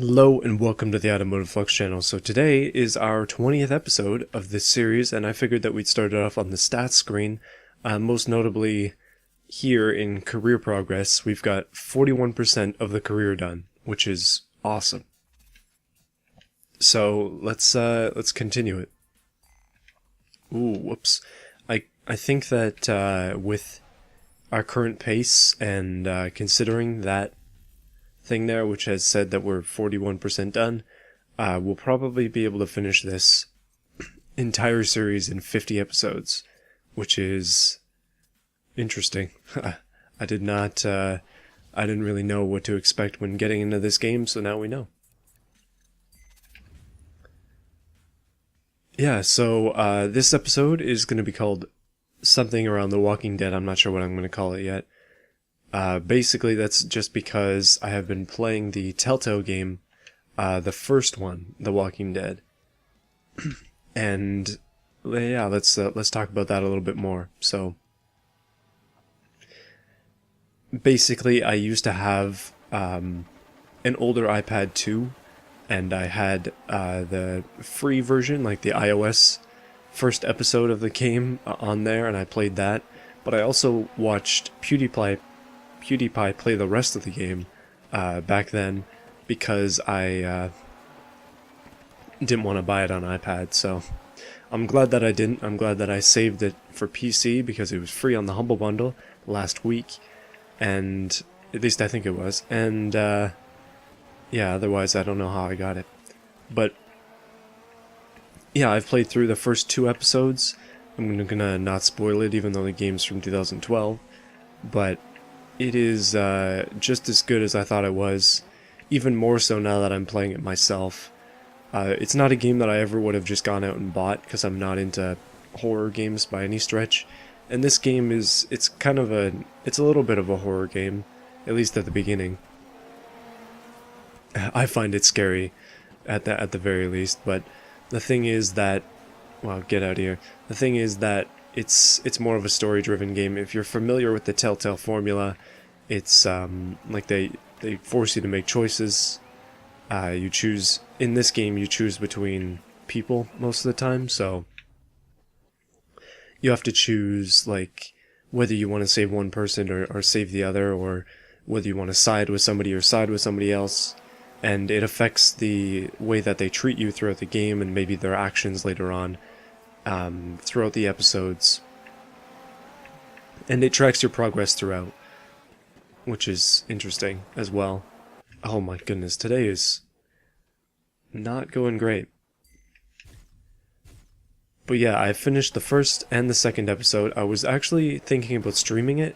Hello and welcome to the Automotive Flux channel. So today is our 20th episode of this series, and I figured that we'd start it off on the stats screen. Most notably, here in career progress, we've got 41% of the career done, which is awesome. So let's continue it. Ooh, whoops. I think that with our current pace and considering that thing there, which has said that we're 41% done, we'll probably be able to finish this entire series in 50 episodes, which is interesting. I didn't really know what to expect when getting into this game, so now we know. Yeah, so this episode is going to be called something around The Walking Dead. I'm not sure what I'm going to call it yet. Basically, that's just because I have been playing the Telltale game, the first one, The Walking Dead, and yeah, let's talk about that a little bit more. So, basically, I used to have an older iPad 2, and I had the free version, like the iOS first episode of the game on there, and I played that. But I also watched PewDiePie play the rest of the game back then because I didn't want to buy it on iPad. So I'm glad that I didn't. I'm glad that I saved it for PC because it was free on the Humble Bundle last week, and at least I think it was. And yeah, otherwise I don't know how I got it. But yeah, I've played through the first 2 episodes. I'm gonna not spoil it, even though the game's from 2012. But it is just as good as I thought it was, even more so now that I'm playing it myself. It's not a game that I ever would have just gone out and bought, because I'm not into horror games by any stretch. And this game it's a little bit of a horror game, at least at the beginning. I find it scary, at the very least, but the thing is that, well, get out of here. The thing is that it's more of a story-driven game. If you're familiar with the Telltale formula, it's like they force you to make choices. You choose, in this game, you choose between people most of the time, so you have to choose like whether you want to save one person or save the other, or whether you want to side with somebody or side with somebody else. And it affects the way that they treat you throughout the game, and maybe their actions later on throughout the episodes. And it tracks your progress throughout, which is interesting as well. Oh my goodness, today is not going great. But yeah, I finished the first and the second episode. I was actually thinking about streaming it,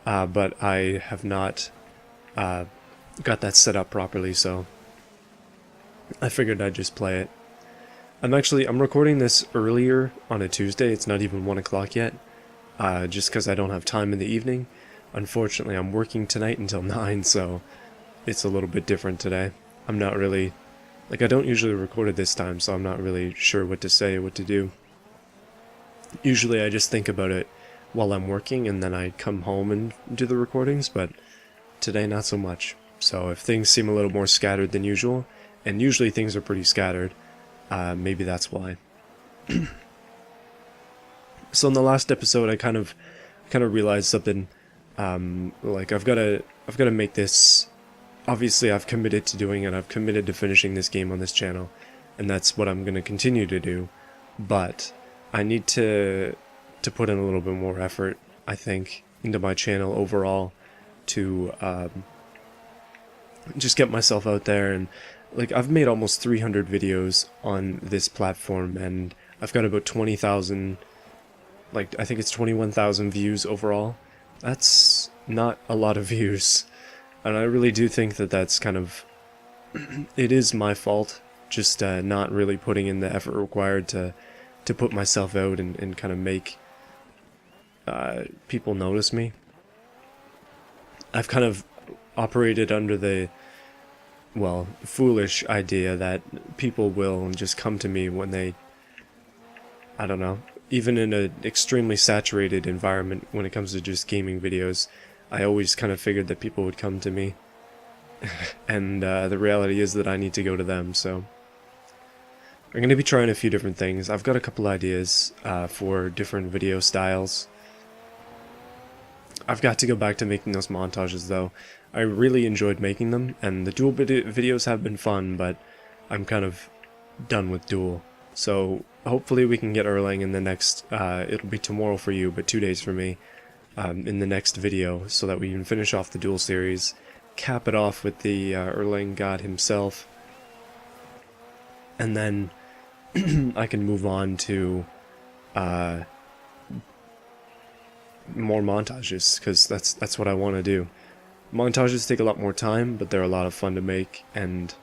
but I have not got that set up properly, so I figured I'd just play it. I'm recording this earlier on a Tuesday. It's not even 1 o'clock yet, just because I don't have time in the evening. Unfortunately, I'm working tonight until 9, so it's a little bit different today. I'm not really, I don't usually record at this time, so I'm not really sure what to say or what to do. Usually I just think about it while I'm working, and then I come home and do the recordings, but today not so much. So if things seem a little more scattered than usual, and usually things are pretty scattered, maybe that's why. So in the last episode, I kind of realized something. Like I've got to make this. Obviously, I've committed to doing it. I've committed to finishing this game on this channel, and that's what I'm going to continue to do. But I need to put in a little bit more effort, I think, into my channel overall to just get myself out there. And like, I've made almost 300 videos on this platform, and I've got about 20,000, like I think it's 21,000 views overall. That's not a lot of views, and I really do think that that's kind of, it is my fault, just not really putting in the effort required to put myself out and kind of make people notice me. I've kind of operated under the, well, foolish idea that people will just come to me when they, I don't know, even in an extremely saturated environment when it comes to just gaming videos, I always kind of figured that people would come to me and the reality is that I need to go to them, so I'm going to be trying a few different things. I've got a couple ideas for different video styles. I've got to go back to making those montages though. I really enjoyed making them, and the duel videos have been fun, but I'm kind of done with duel. So hopefully we can get Erlang in the next, it'll be tomorrow for you, but 2 days for me, in the next video, so that we can finish off the duel series, cap it off with the Erlang god himself, and then I can move on to more montages, because that's what I want to do. Montages take a lot more time, but they're a lot of fun to make, and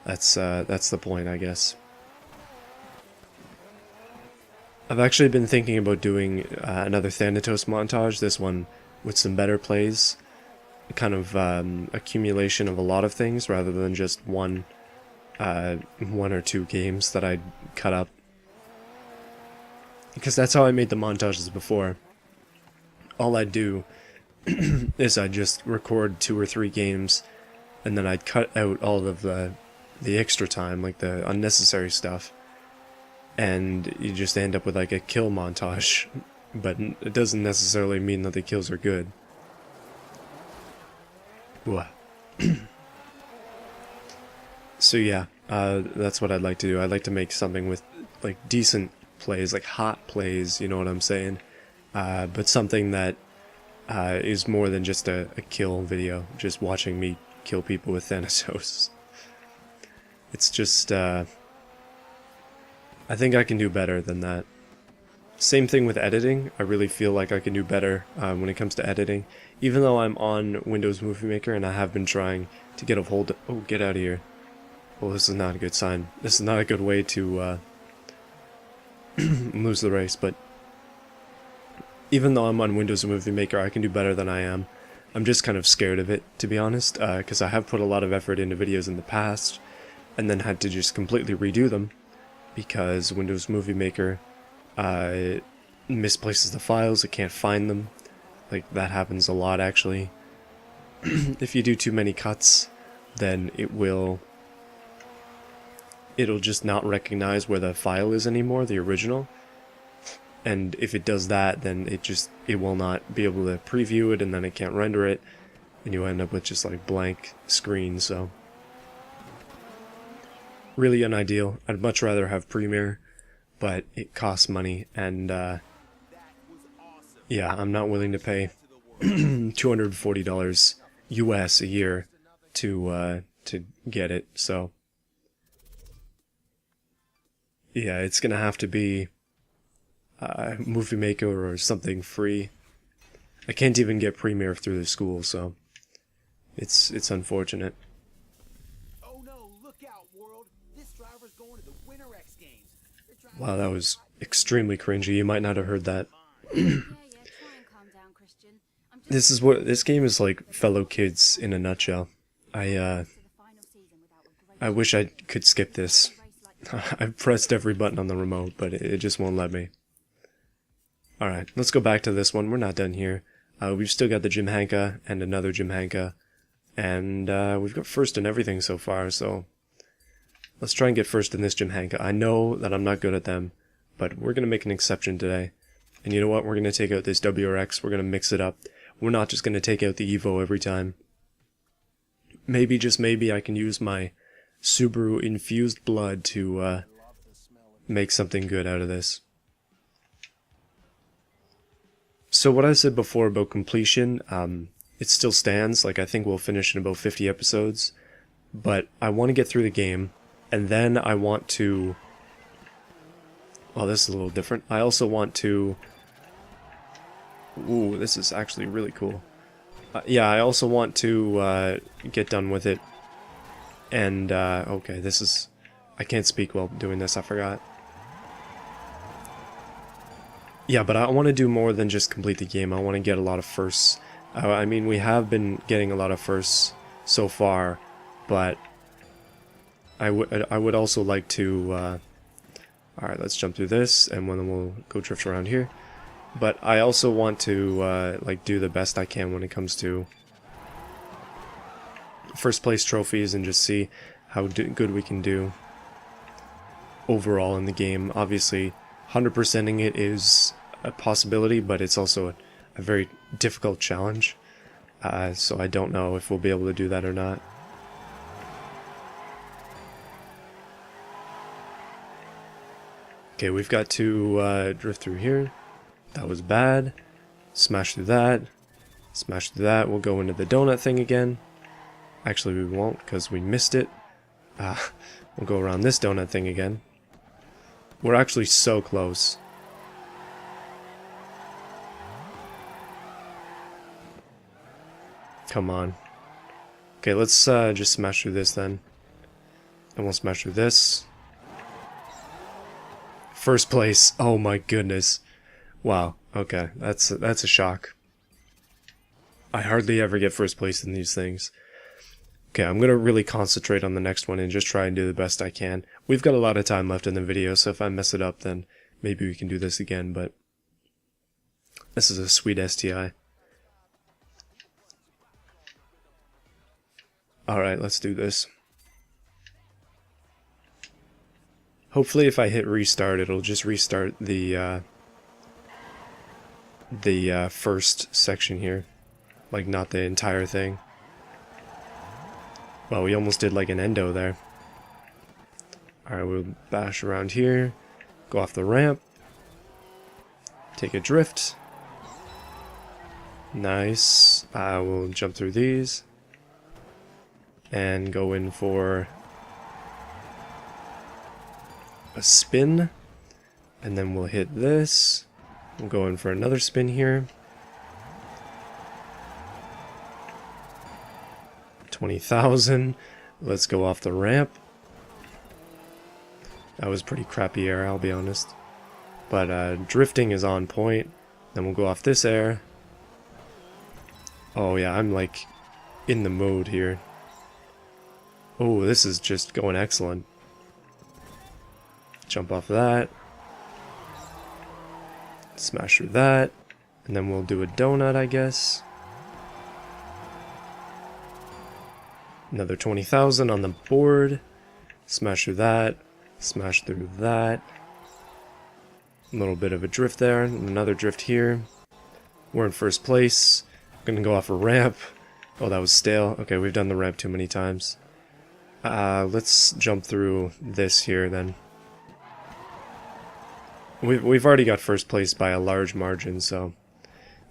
that's the point, I guess. I've actually been thinking about doing another Thanatos montage, this one with some better plays, kind of accumulation of a lot of things rather than just one or two games that I'd cut up. Because that's how I made the montages before. All I'd do is I'd just record 2 or 3 games, and then I'd cut out all of the extra time, like the unnecessary stuff, and you just end up with like a kill montage, but it doesn't necessarily mean that the kills are good. So yeah, that's what I'd like to do. I'd like to make something with like decent plays, like hot plays, you know what I'm saying? But something that is more than just a kill video, just watching me kill people with Thanatos. It's just, I think I can do better than that. Same thing with editing. I really feel like I can do better when it comes to editing. Even though I'm on Windows Movie Maker and I have been trying to get a hold of... Oh, get out of here. Well, this is not a good sign. This is not a good way to lose the race, but even though I'm on Windows Movie Maker, I can do better than I am. I'm just kind of scared of it, to be honest, because I have put a lot of effort into videos in the past, and then had to just completely redo them, because Windows Movie Maker misplaces the files, it can't find them. Like, that happens a lot, actually. If you do too many cuts, then it'll just not recognize where the file is anymore, the original. And if it does that, then it will not be able to preview it, and then it can't render it, and you end up with just like blank screen. So really unideal. I'd much rather have Premiere, but it costs money, and yeah, I'm not willing to pay $240 US a year to get it. So yeah, it's gonna have to be Movie Maker or something free. I can't even get Premiere through the school, so it's unfortunate. Oh no, look out, world. This driver's going to the Winter X Games. Wow, that was extremely cringy. You might not have heard that. This game is like fellow kids in a nutshell. I wish I could skip this. I've pressed every button on the remote, but it just won't let me. Alright, let's go back to this one. We're not done here. We've still got the Jim Hanka and another Jim Hanka. And we've got first in everything so far, so let's try and get first in this Jim Hanka. I know that I'm not good at them, but we're going to make an exception today. And you know what? We're going to take out this WRX. We're going to mix it up. We're not just going to take out the Evo every time. Maybe, just maybe, I can use my Subaru infused blood to make something good out of this. So what I said before about completion, it still stands. Like, I think we'll finish in about 50 episodes, but I want to get through the game, and then I want to... Oh, this is a little different. I also want to... Ooh, this is actually really cool. Yeah, I also want to get done with it. And, okay, this is... I can't speak while doing this, I forgot. Yeah, but I want to do more than just complete the game. I want to get a lot of firsts. I mean, we have been getting a lot of firsts so far, but I would also like to... Alright, let's jump through this, and then we'll go drift around here. But I also want to, like, do the best I can when it comes to first place trophies and just see how good we can do overall in the game. Obviously, 100%ing it is a possibility, but it's also a very difficult challenge. So I don't know if we'll be able to do that or not. Okay, we've got to drift through here. That was bad. Smash through that. Smash through that. We'll go into the donut thing again. Actually, we won't because we missed it. We'll go around this donut thing again. We're actually so close. Come on. Okay, let's just smash through this then. And we'll smash through this. First place. Oh my goodness. Wow. Okay, that's a shock. I hardly ever get first place in these things. Okay, I'm gonna really concentrate on the next one and just try and do the best I can. We've got a lot of time left in the video, so if I mess it up, then maybe we can do this again, but this is a sweet STI. Alright, let's do this. Hopefully if I hit restart, it'll just restart the first section here. Like, not the entire thing. Well, we almost did like an endo there. Alright, we'll bash around here. Go off the ramp. Take a drift. Nice. We'll jump through these. And go in for a spin. And then we'll hit this. We'll go in for another spin here. 20,000. Let's go off the ramp. That was pretty crappy air, I'll be honest. But drifting is on point. Then we'll go off this air. Oh yeah, I'm like in the mode here. Oh, this is just going excellent. Jump off that. Smash through that. And then we'll do a donut, I guess. Another 20,000 on the board. Smash through that. Smash through that. A little bit of a drift there. Another drift here. We're in first place. I'm gonna go off a ramp. Oh, that was stale. Okay, we've done the ramp too many times. Let's jump through this here then. We've already got first place by a large margin, so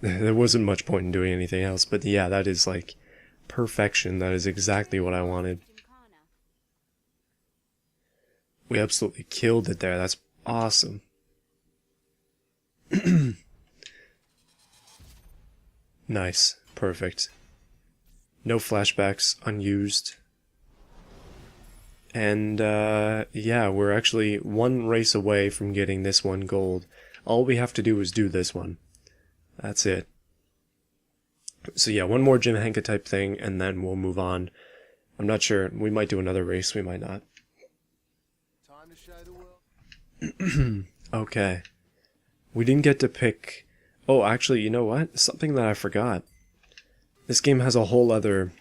there wasn't much point in doing anything else. But yeah, that is like perfection. That is exactly what I wanted. We absolutely killed it there. That's awesome. Nice. Perfect. No flashbacks unused. And yeah, we're actually one race away from getting this one gold. All we have to do is do this one. That's it. So yeah, one more Jim Henke type thing, and then we'll move on. I'm not sure. We might do another race. We might not. Time to show the world. Okay. We didn't get to pick... Oh, actually, you know what? Something that I forgot. This game has a whole other...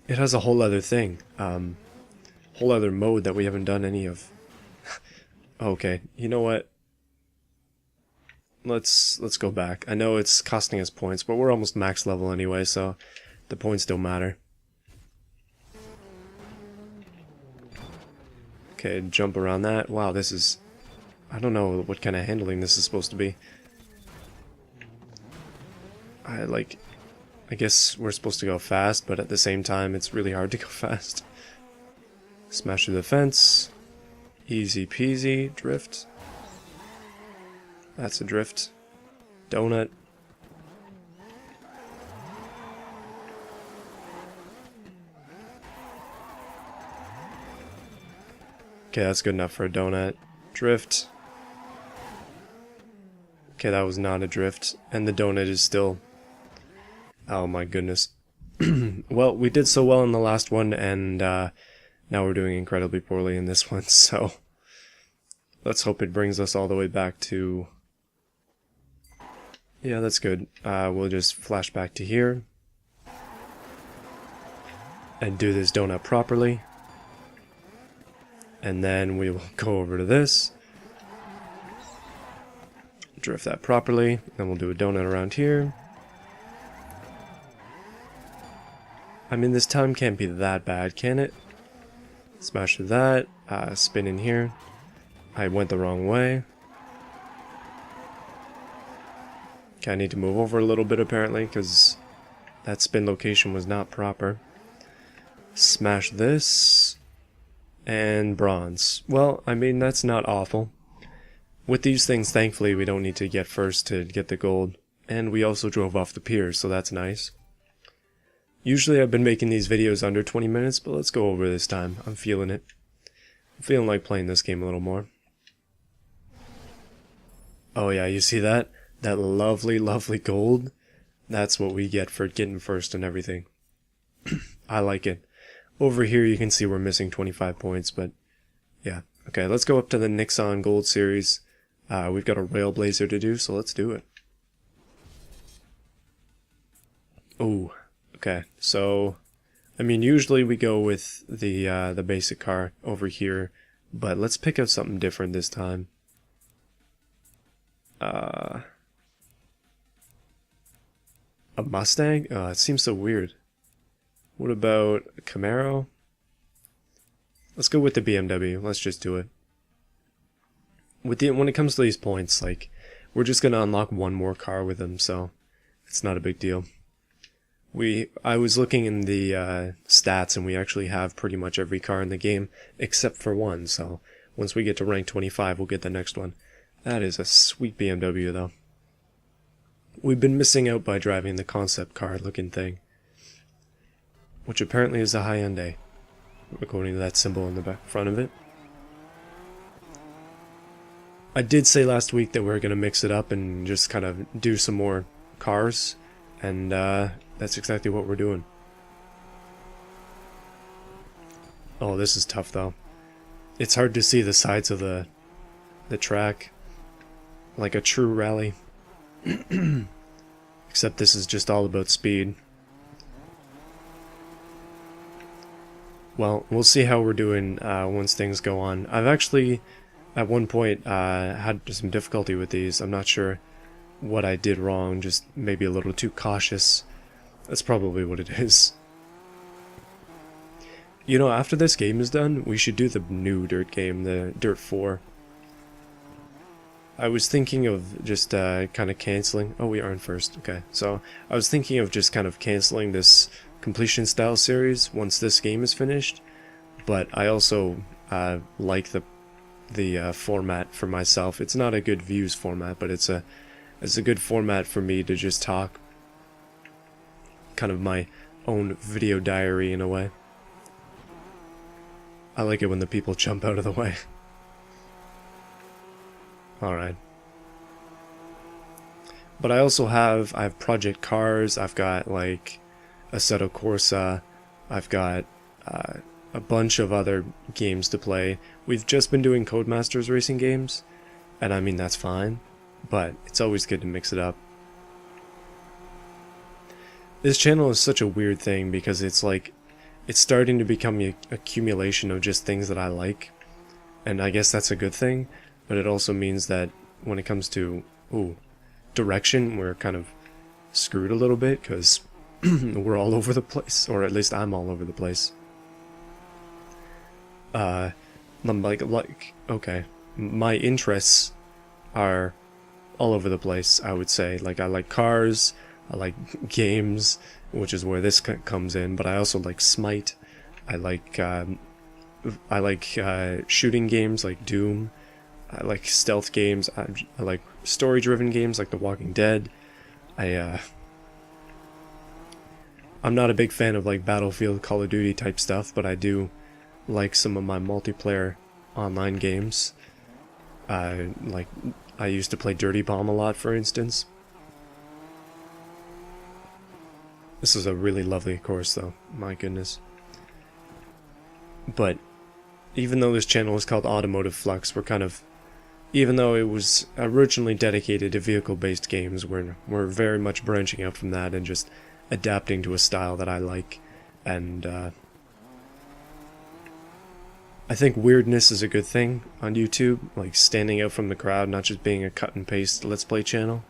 It has a whole other thing. Whole other mode that we haven't done any of. Okay, you know what? Let's go back. I know it's costing us points, but we're almost max level anyway, so the points don't matter. Okay, jump around that. Wow, this is... I don't know what kind of handling this is supposed to be. I guess we're supposed to go fast, but at the same time, it's really hard to go fast. Smash through the fence. Easy peasy. Drift. That's a drift. Donut. Okay, that's good enough for a donut. Drift. Okay, that was not a drift. And the donut is still... Oh my goodness. Well, we did so well in the last one, and now we're doing incredibly poorly in this one, so... Let's hope it brings us all the way back to... Yeah, that's good. We'll just flash back to here. and do this donut properly. And then we will go over to this. Drift that properly. Then we'll do a donut around here. I mean, this time can't be that bad, can it? Smash through that. Spin in here. I went the wrong way. Okay, I need to move over a little bit apparently, because that spin location was not proper. Smash this. And bronze. Well, I mean, that's not awful. With these things, thankfully, we don't need to get first to get the gold. And we also drove off the pier, so that's nice. Usually I've been making these videos under 20 minutes, but let's go over this time. I'm feeling it. I'm feeling like playing this game a little more. Oh yeah, you see that? That lovely, lovely gold? That's what we get for getting first and everything. I like it. Over here you can see we're missing 25 points, but yeah. Okay, let's go up to the Nixon Gold Series. We've got a Railblazer to do, so let's do it. Oh, okay. So, I mean, usually we go with the basic car over here, but let's pick out something different this time. A Mustang? It seems so weird. What about a Camaro? Let's go with the BMW. Let's just do it. When it comes to these points, like, we're just gonna unlock one more car with them, so it's not a big deal. I was looking in the stats, and we actually have pretty much every car in the game except for one. So once we get to rank 25, we'll get the next one. That is a sweet BMW, though. We've been missing out by driving the concept car looking thing, which apparently is a Hyundai, according to that symbol in the back front of it. I did say last week that we were going to mix it up and just kind of do some more cars, and that's exactly what we're doing. Oh, this is tough though. It's hard to see the sides of the track, like a true rally. Except this is just all about speed. Well, we'll see how we're doing once things go on. I've actually, at one point, had some difficulty with these. I'm not sure what I did wrong, just maybe a little too cautious. That's probably what it is. You know, after this game is done, we should do the new Dirt game, the Dirt 4. I was thinking of just kind of cancelling. Oh, we are in first. Okay, so I was thinking of just kind of cancelling this completion style series once this game is finished. But I also like the format for myself. It's not a good views format, but it's a good format for me to just talk. Kind of my own video diary in a way. I like it when the people jump out of the way. Alright. But I also have Project Cars, I've got like Assetto Corsa, I've got a bunch of other games to play. We've just been doing Codemasters racing games, and I mean that's fine, but it's always good to mix it up. This channel is such a weird thing because it's like, it's starting to become an accumulation of just things that I like, and I guess that's a good thing. But it also means that when it comes to direction, we're kind of screwed a little bit because we're all over the place, or at least I'm all over the place. Okay, my interests are all over the place, I would say. Like, I like cars, I like games, which is where this comes in, but I also like Smite. I like shooting games like Doom. I like stealth games. I like story-driven games like The Walking Dead. I'm not a big fan of like Battlefield, Call of Duty type stuff, but I do like some of my multiplayer online games. Like I used to play Dirty Bomb a lot, for instance. This is a really lovely course, though. My goodness. But even though this channel is called Automotive Flux, we're kind of, even though it was originally dedicated to vehicle-based games, we're very much branching out from that and just adapting to a style that I like, and I think weirdness is a good thing on YouTube, like standing out from the crowd, not just being a cut and paste Let's Play channel.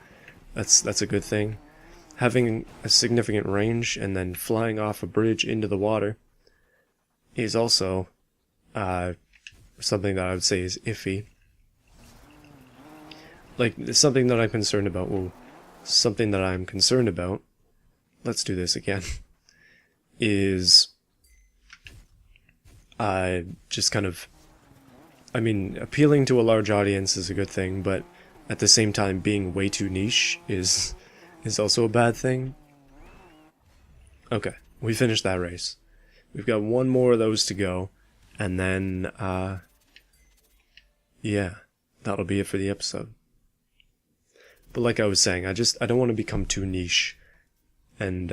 That's a good thing. Having a significant range and then flying off a bridge into the water is also something that I would say is iffy. Like, something that I'm concerned about. Something that I'm concerned about, let's do this again, is just kind of, I mean, appealing to a large audience is a good thing, but at the same time being way too niche is also a bad thing. Okay, we finished that race. We've got one more of those to go, and then, yeah, that'll be it for the episode. But like I was saying, I don't want to become too niche and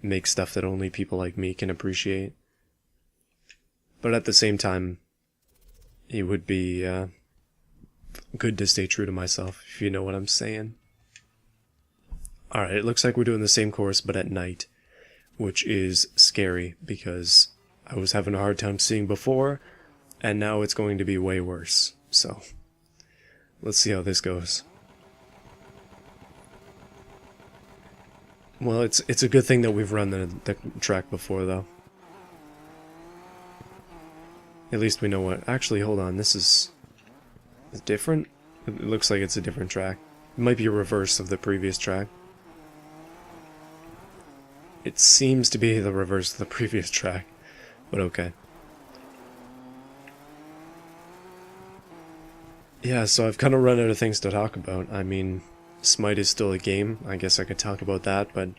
make stuff that only people like me can appreciate. But at the same time, it would be good to stay true to myself, if you know what I'm saying. Alright, it looks like we're doing the same course, but at night, which is scary, because I was having a hard time seeing before, and now it's going to be way worse. So, let's see how this goes. Well, it's a good thing that we've run the track before, though. At least we know what... Actually, hold on, this is different? It looks like it's a different track. It might be a reverse of the previous track. It seems to be the reverse of the previous track, but okay. Yeah, so I've kind of run out of things to talk about. I mean, Smite is still a game. I guess I could talk about that, but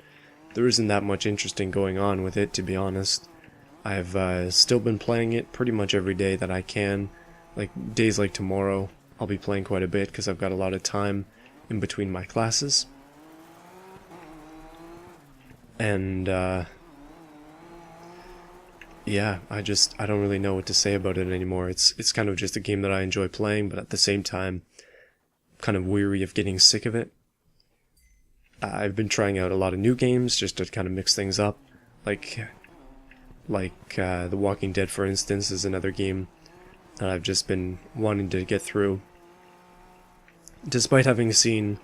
there isn't that much interesting going on with it, to be honest. I've still been playing it pretty much every day that I can. Like, days like tomorrow, I'll be playing quite a bit because I've got a lot of time in between my classes. And, yeah, I don't really know what to say about it anymore. It's kind of just a game that I enjoy playing, but at the same time, kind of weary of getting sick of it. I've been trying out a lot of new games just to kind of mix things up. Like The Walking Dead, for instance, is another game that I've just been wanting to get through. Despite having seen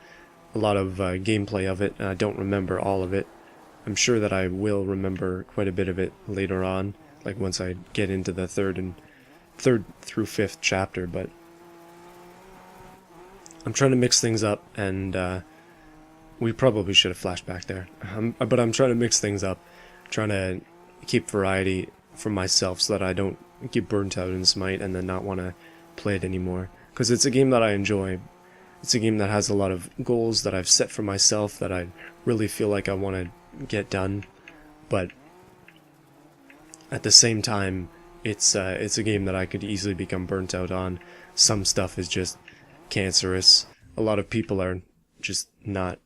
a lot of gameplay of it, and I don't remember all of it. I'm sure that I will remember quite a bit of it later on, like once I get into the third through fifth chapter, but I'm trying to mix things up, and we probably should have flashed back there. But I'm trying to mix things up, trying to keep variety for myself so that I don't get burnt out in Smite and then not want to play it anymore. Because it's a game that I enjoy. It's a game that has a lot of goals that I've set for myself that I really feel like I want to get done, but at the same time, it's a game that I could easily become burnt out on. Some stuff is just cancerous. A lot of people are just not,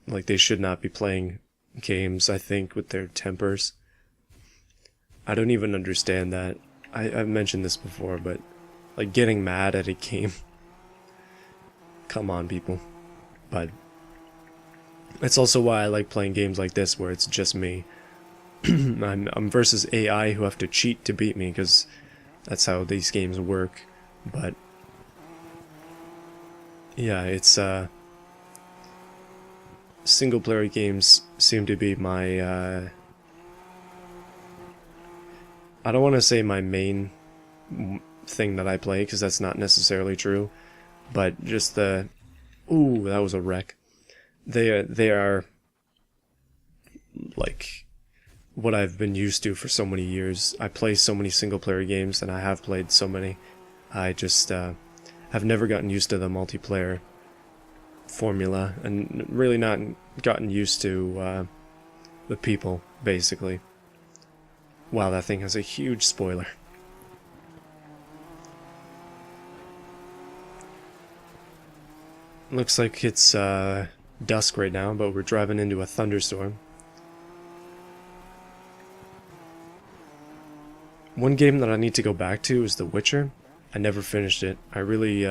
like, they should not be playing games, I think, with their tempers. I don't even understand that. I've mentioned this before, but, like, getting mad at a game. Come on, people. But it's also why I like playing games like this, where it's just me. I'm versus AI who have to cheat to beat me, because that's how these games work. But yeah, it's single player games seem to be my I don't want to say my main thing that I play, because that's not necessarily true, but just the... Ooh, that was a wreck. They are like what I've been used to for so many years. I play so many single player games, and I have played so many. I just have never gotten used to the multiplayer formula, and really not gotten used to the people, basically. Wow, that thing has a huge spoiler. Looks like it's dusk right now, but we're driving into a thunderstorm. One game that I need to go back to is The Witcher. I never finished it. I really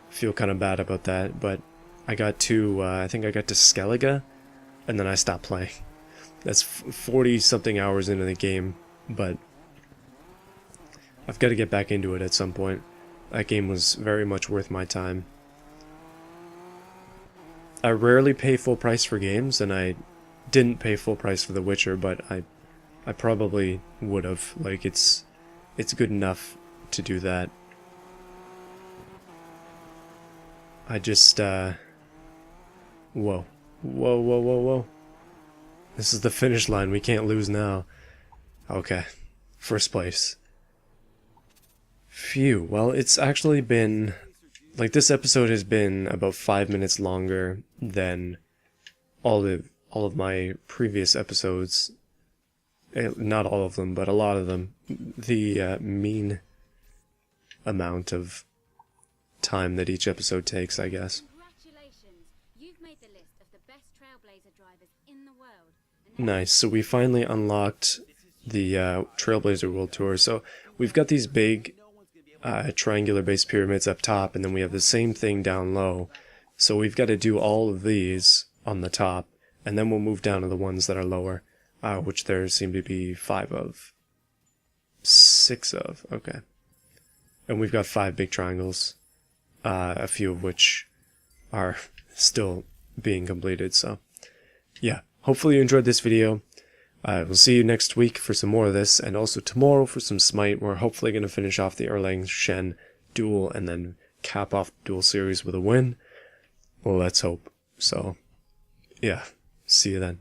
feel kind of bad about that, but I got to, I think I got to Skellige, and then I stopped playing. That's 40-something hours into the game, but I've got to get back into it at some point. That game was very much worth my time. I rarely pay full price for games, and I didn't pay full price for The Witcher, but I probably would have. Like, it's good enough to do that. I just, Whoa. Whoa, whoa, whoa, whoa. This is the finish line, we can't lose now. Okay. First place. Phew, well, it's actually been... Like, this episode has been about 5 minutes longer than all of my previous episodes. Not all of them, but a lot of them. The mean amount of time that each episode takes, I guess. Congratulations! You've made the list of the best Trailblazer drivers in the world. Nice, so we finally unlocked the Trailblazer World Tour. So we've got these big triangular base pyramids up top, and then we have the same thing down low. So we've got to do all of these on the top, and then we'll move down to the ones that are lower, which there seem to be 6 of, okay. And we've got 5 big triangles, a few of which are still being completed, so yeah. Hopefully you enjoyed this video. We'll see you next week for some more of this, and also tomorrow for some Smite. We're hopefully going to finish off the Erlang Shen duel and then cap off the duel series with a win. Well, let's hope. So, yeah, see you then.